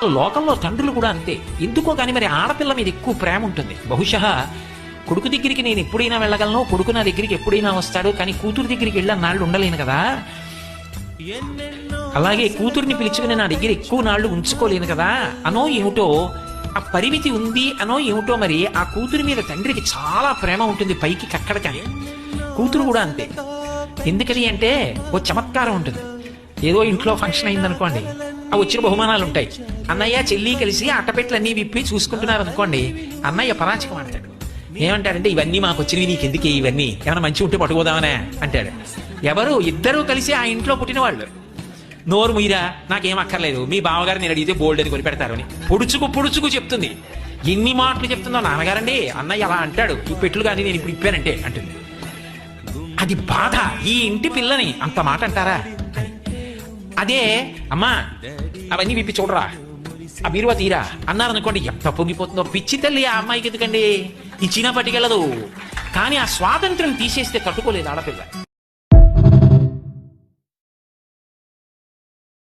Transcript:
లోకంలో తండ్రులు కూడా అంతే. ఎందుకో కానీ మరి ఆడపిల్ల మీద ఎక్కువ ప్రేమ ఉంటుంది. బహుశా కొడుకు దగ్గరికి నేను ఎప్పుడైనా వెళ్ళగలను, కొడుకు నా దగ్గరికి ఎప్పుడైనా వస్తాడు, కానీ కూతురు దగ్గరికి వెళ్ళి నాళ్ళు ఉండలేను కదా. అలాగే కూతుర్ని పిలుచుకుని నా దగ్గర ఎక్కువ నాళ్ళు ఉంచుకోలేను కదా అనో ఏమిటో, ఆ పరిమితి ఉంది అనో ఏమిటో. మరి ఆ కూతురి మీద తండ్రికి చాలా ప్రేమ ఉంటుంది, పైకి కక్కడకని. కూతురు కూడా అంతే. ఎందుకని అంటే ఓ చమత్కారం ఉంటుంది. ఏదో ఇంట్లో ఫంక్షన్ అయిందనుకోండి, ఆ వచ్చిన బహుమానాలు ఉంటాయి. అన్నయ్య చెల్లి కలిసి అట్టపెట్లన్నీ విప్పి చూసుకుంటున్నారు అనుకోండి, అన్నయ్య పరాచకం అంటాడు. ఏమంటాడంటే, ఇవన్నీ మాకు వచ్చినవి నీకెందుకే, ఇవన్నీ ఏమైనా మంచి ఉంటే పట్టుకోదామనే అంటాడు. ఎవరు? ఇద్దరూ కలిసి ఆ ఇంట్లో పుట్టిన వాళ్ళు. నోరు ముయ్యరా, నాకేం అక్కర్లేదు, మీ బావగారు నేను అడిగితే బోల్డ్ అని కొని పెడతారు అని పొడుచుకు చెప్తుంది. ఎన్ని మాటలు చెప్తుందో నాన్నగారండి, అన్నయ్య అలా అంటాడు, ఈ పెట్లు కానీ నేను ఇప్పుడు ఇప్పానంటే అంటుంది. అది బాధ. ఈ ఇంటి పిల్లని అంత మాట అంటారా అని. అదే అమ్మా అవన్నీ విప్పి చూడరా, ఆ బీరువా తీరా అన్నారనుకోండి, ఎంత పొంగిపోతుందో. పిచ్చి తల్లి ఆ అమ్మాయికి ఎందుకండి, ఇచ్చినా పట్టుకెళ్ళదు. కానీ ఆ స్వాతంత్రం తీసేస్తే తట్టుకోలేదు ఆడపిల్ల.